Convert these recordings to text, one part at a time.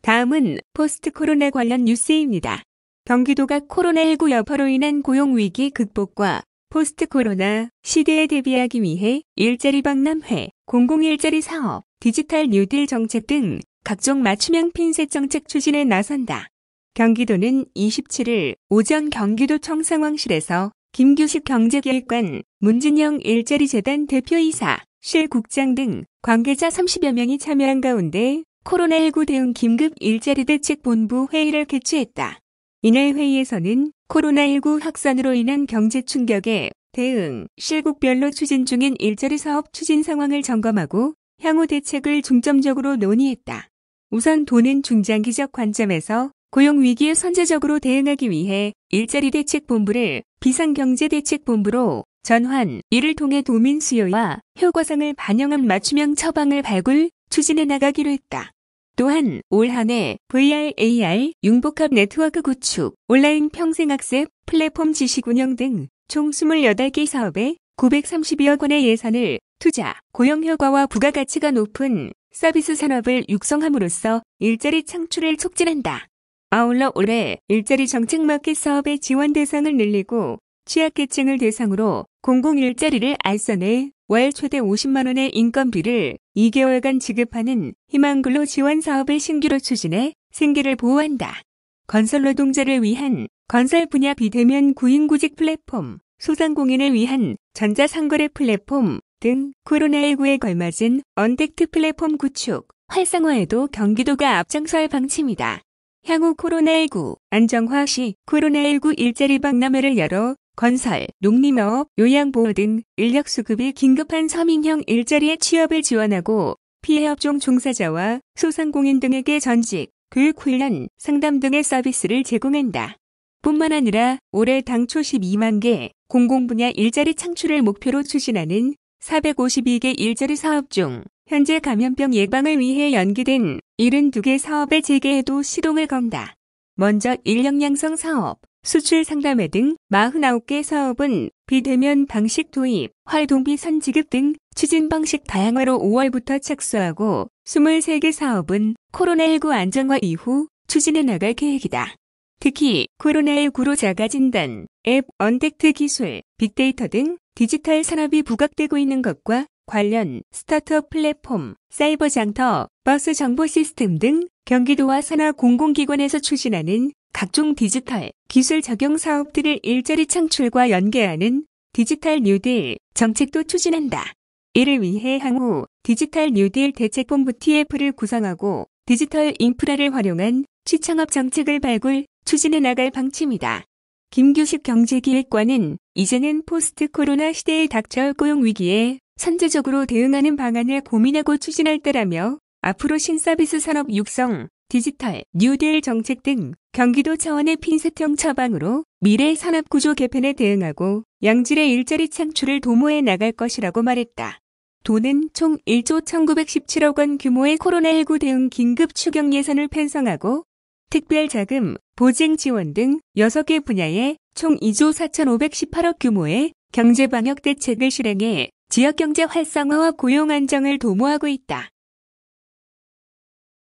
다음은 포스트 코로나 관련 뉴스입니다. 경기도가 코로나19 여파로 인한 고용위기 극복과 포스트 코로나 시대에 대비하기 위해 일자리 박람회, 공공일자리 사업, 디지털 뉴딜 정책 등 각종 맞춤형 핀셋 정책 추진에 나선다. 경기도는 27일 오전 경기도 청상왕실에서 김규식 경제기획관, 문진영 일자리재단 대표이사, 실국장 등 관계자 30여 명이 참여한 가운데 코로나19 대응 긴급 일자리 대책 본부 회의를 개최했다. 이날 회의에서는 코로나19 확산으로 인한 경제 충격에 대응, 실국별로 추진 중인 일자리 사업 추진 상황을 점검하고 향후 대책을 중점적으로 논의했다. 우선 도는 중장기적 관점에서 고용위기에 선제적으로 대응하기 위해 일자리대책본부를 비상경제대책본부로 전환, 이를 통해 도민 수요와 효과상을 반영한 맞춤형 처방을 발굴, 추진해 나가기로 했다. 또한 올 한 해 VR, AR, 융복합 네트워크 구축, 온라인 평생학습, 플랫폼 지식 운영 등 총 28개 사업에 932억 원의 예산을 투자, 고용 효과와 부가가치가 높은 서비스 산업을 육성함으로써 일자리 창출을 촉진한다. 아울러 올해 일자리 정책 마켓 사업의 지원 대상을 늘리고 취약계층을 대상으로 공공일자리를 알선해 월 최대 50만 원의 인건비를 2개월간 지급하는 희망근로 지원 사업을 신규로 추진해 생계를 보호한다. 건설 노동자를 위한 건설 분야 비대면 구인구직 플랫폼, 소상공인을 위한 전자상거래 플랫폼 등 코로나19에 걸맞은 언택트 플랫폼 구축, 활성화에도 경기도가 앞장서 할 방침이다. 향후 코로나19 안정화 시 코로나19 일자리 박람회를 열어 건설, 농림업, 요양보호 등 인력 수급이 긴급한 서민형 일자리의 취업을 지원하고 피해업종 종사자와 소상공인 등에게 전직, 교육훈련, 상담 등의 서비스를 제공한다. 뿐만 아니라 올해 당초 12만 개 공공분야 일자리 창출을 목표로 추진하는 452개 일자리 사업 중 현재 감염병 예방을 위해 연기된 72개 사업의 재개에도 시동을 건다. 먼저 인력 양성 사업, 수출 상담회 등 49개 사업은 비대면 방식 도입, 활동비 선지급 등 추진 방식 다양화로 5월부터 착수하고 23개 사업은 코로나19 안정화 이후 추진해 나갈 계획이다. 특히 코로나19로 자가진단, 앱, 언택트 기술, 빅데이터 등 디지털 산업이 부각되고 있는 것과 관련 스타트업 플랫폼, 사이버 장터, 버스 정보 시스템 등 경기도와 산하 공공기관에서 추진하는 각종 디지털 기술 적용 사업들을 일자리 창출과 연계하는 디지털 뉴딜 정책도 추진한다. 이를 위해 향후 디지털 뉴딜 대책본부 TF를 구성하고 디지털 인프라를 활용한 취창업 정책을 발굴, 추진해 나갈 방침이다. 김규식 경제기획관은 이제는 포스트 코로나 시대에 닥쳐올 고용위기에 선제적으로 대응하는 방안을 고민하고 추진할 때라며 앞으로 신서비스 산업 육성, 디지털, 뉴딜 정책 등 경기도 차원의 핀셋형 처방으로 미래 산업구조 개편에 대응하고 양질의 일자리 창출을 도모해 나갈 것이라고 말했다. 도는 총 1조 1917억 원 규모의 코로나19 대응 긴급 추경 예산을 편성하고 특별자금, 보증 지원 등 6개 분야에 총 2조 4,518억 규모의 경제방역 대책을 실행해 지역경제 활성화와 고용 안정을 도모하고 있다.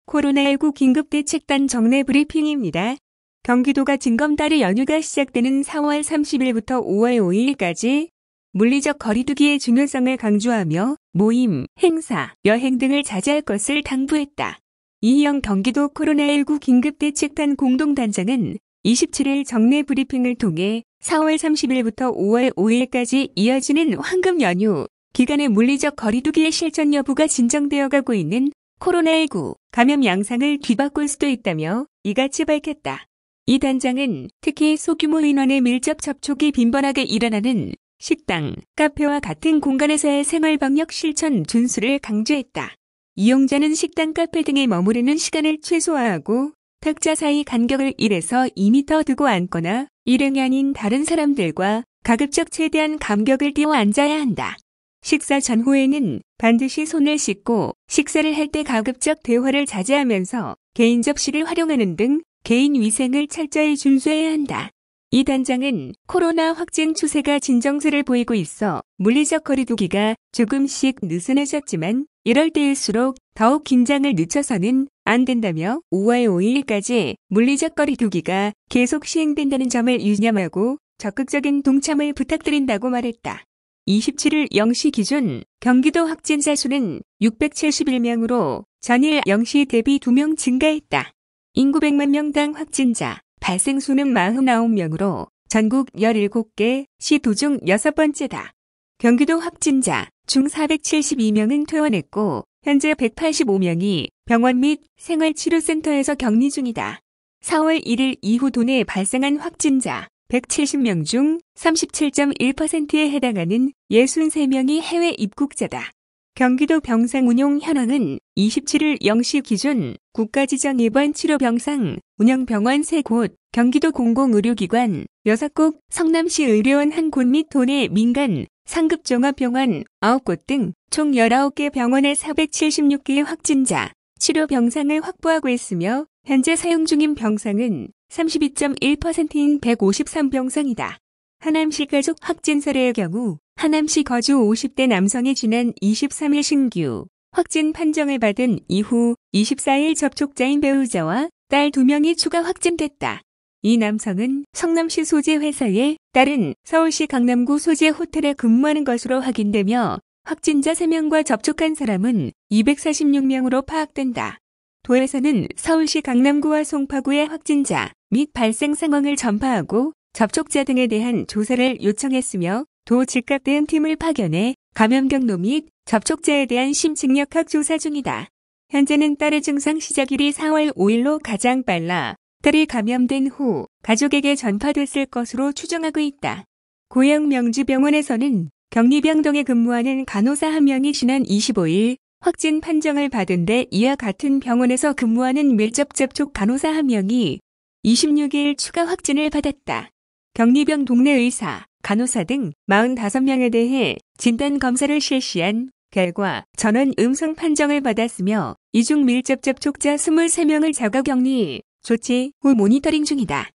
코로나19 긴급대책단 정례 브리핑입니다. 경기도가 징검다리 연휴가 시작되는 4월 30일부터 5월 5일까지 물리적 거리두기의 중요성을 강조하며 모임, 행사, 여행 등을 자제할 것을 당부했다. 이희영 경기도 코로나19 긴급대책단 공동단장은 27일 정례 브리핑을 통해 4월 30일부터 5월 5일까지 이어지는 황금 연휴 기간의 물리적 거리두기의 실천 여부가 진정되어 가고 있는 코로나19 감염 양상을 뒤바꿀 수도 있다며 이같이 밝혔다. 이 단장은 특히 소규모 인원의 밀접 접촉이 빈번하게 일어나는 식당, 카페와 같은 공간에서의 생활방역 실천 준수를 강조했다. 이용자는 식당, 카페 등에 머무르는 시간을 최소화하고 탁자 사이 간격을 1에서 2m 두고 앉거나 일행이 아닌 다른 사람들과 가급적 최대한 간격을 띄워 앉아야 한다. 식사 전후에는 반드시 손을 씻고 식사를 할 때 가급적 대화를 자제하면서 개인 접시를 활용하는 등 개인 위생을 철저히 준수해야 한다. 이 단장은 코로나 확진 추세가 진정세를 보이고 있어 물리적 거리두기가 조금씩 느슨해졌지만 이럴 때일수록 더욱 긴장을 늦춰서는 안 된다며 5월 5일까지 물리적 거리 두기가 계속 시행된다는 점을 유념하고 적극적인 동참을 부탁드린다고 말했다. 27일 0시 기준 경기도 확진자 수는 671명으로 전일 0시 대비 2명 증가했다. 인구 100만 명당 확진자, 발생 수는 49명으로 전국 17개 시도 중 6번째다. 경기도 확진자 중 472명은 퇴원했고 현재 185명이 병원 및 생활치료센터에서 격리 중이다. 4월 1일 이후 도내에 발생한 확진자 170명 중 37.1%에 해당하는 63명이 해외 입국자다. 경기도 병상 운용 현황은 27일 0시 기준 국가지정 입원 치료 병상 운영 병원 3곳, 경기도 공공의료기관 6곳, 성남시 의료원 1곳 및 도내 민간 상급 종합병원 9곳 등 총 19개 병원의 476개의 확진자 치료 병상을 확보하고 있으며 현재 사용 중인 병상은 32.1%인 153병상이다. 하남시 가족 확진 사례의 경우 하남시 거주 50대 남성이 지난 23일 신규 확진 판정을 받은 이후 24일 접촉자인 배우자와 딸 2명이 추가 확진됐다. 이 남성은 성남시 소재 회사에 딸은 서울시 강남구 소재 호텔에 근무하는 것으로 확인되며 확진자 3명과 접촉한 사람은 246명으로 파악된다. 도에서는 서울시 강남구와 송파구의 확진자 및 발생 상황을 전파하고 접촉자 등에 대한 조사를 요청했으며 도 즉각대응팀을 파견해 감염 경로 및 접촉자에 대한 심층역학 조사 중이다. 현재는 딸의 증상 시작일이 4월 5일로 가장 빨라 딸이 감염된 후 가족에게 전파됐을 것으로 추정하고 있다. 고양 명지병원에서는 격리병동에 근무하는 간호사 1명이 지난 25일 확진 판정을 받은 데 이와 같은 병원에서 근무하는 밀접 접촉 간호사 1명이 26일 추가 확진을 받았다. 격리병 동네 의사, 간호사 등 45명에 대해 진단검사를 실시한 결과 전원 음성 판정을 받았으며 이 중 밀접 접촉자 23명을 자가격리 조치 후 모니터링 중이다.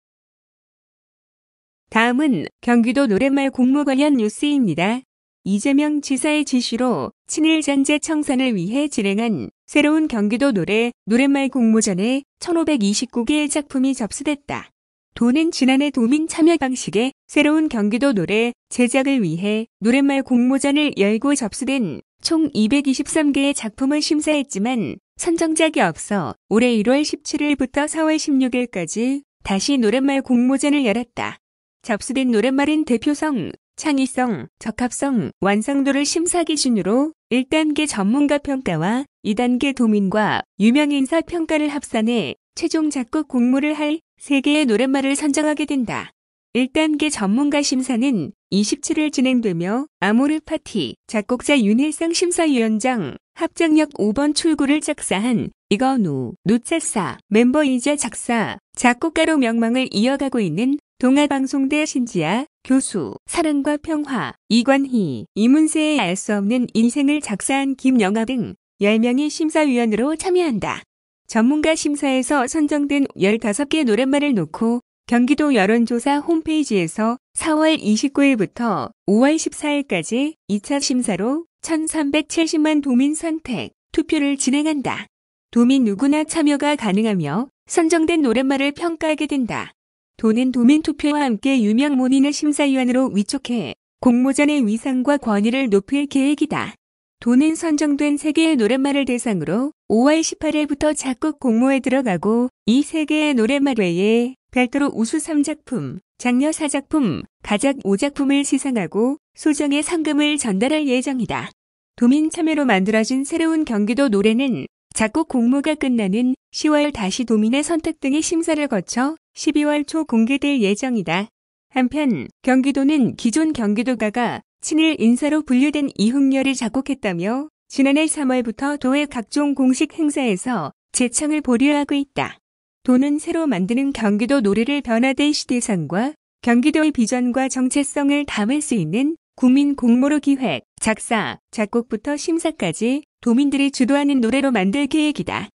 다음은 경기도 노랫말 공모 관련 뉴스입니다. 이재명 지사의 지시로 친일 잔재 청산을 위해 진행한 새로운 경기도 노랫말 공모전에 1,529개의 작품이 접수됐다. 도는 지난해 도민 참여 방식의 새로운 경기도 노래 제작을 위해 노랫말 공모전을 열고 접수된 총 223개의 작품을 심사했지만 선정작이 없어 올해 1월 17일부터 4월 16일까지 다시 노랫말 공모전을 열었다. 접수된 노랫말은 대표성, 창의성, 적합성, 완성도를 심사 기준으로 1단계 전문가 평가와 2단계 도민과 유명인사 평가를 합산해 최종 작곡 공모를 할 3개의 노랫말을 선정하게 된다. 1단계 전문가 심사는 27일 진행되며 아모르파티 작곡자 윤일상 심사위원장, 합작력 5번 출구를 작사한 이건우, 노차사, 멤버이자 작사, 작곡가로 명망을 이어가고 있는 동아방송대 신지아, 교수, 사랑과 평화, 이관희, 이문세의 알 수 없는 인생을 작사한 김영하 등 10명이 심사위원으로 참여한다. 전문가 심사에서 선정된 15개 노랫말을 놓고 경기도 여론조사 홈페이지에서 4월 29일부터 5월 14일까지 2차 심사로 1,370만 도민 선택, 투표를 진행한다. 도민 누구나 참여가 가능하며 선정된 노랫말을 평가하게 된다. 도는 도민 투표와 함께 유명 문인을 심사위원으로 위촉해 공모전의 위상과 권위를 높일 계획이다. 도는 선정된 3개의 노랫말을 대상으로 5월 18일부터 작곡 공모에 들어가고 이 3개의 노랫말 외에 별도로 우수 3작품, 장려 4작품, 가작 5작품을 시상하고 소정의 상금을 전달할 예정이다. 도민 참여로 만들어진 새로운 경기도 노래는 작곡 공모가 끝나는 10월 다시 도민의 선택 등의 심사를 거쳐 12월 초 공개될 예정이다. 한편 경기도는 기존 경기도가가 친일 인사로 분류된 이흥렬이 작곡했다며 지난해 3월부터 도의 각종 공식 행사에서 제청을 보류하고 있다. 도는 새로 만드는 경기도 노래를 변화된 시대상과 경기도의 비전과 정체성을 담을 수 있는 국민 공모로 기획, 작사, 작곡부터 심사까지 도민들이 주도하는 노래로 만들 계획이다.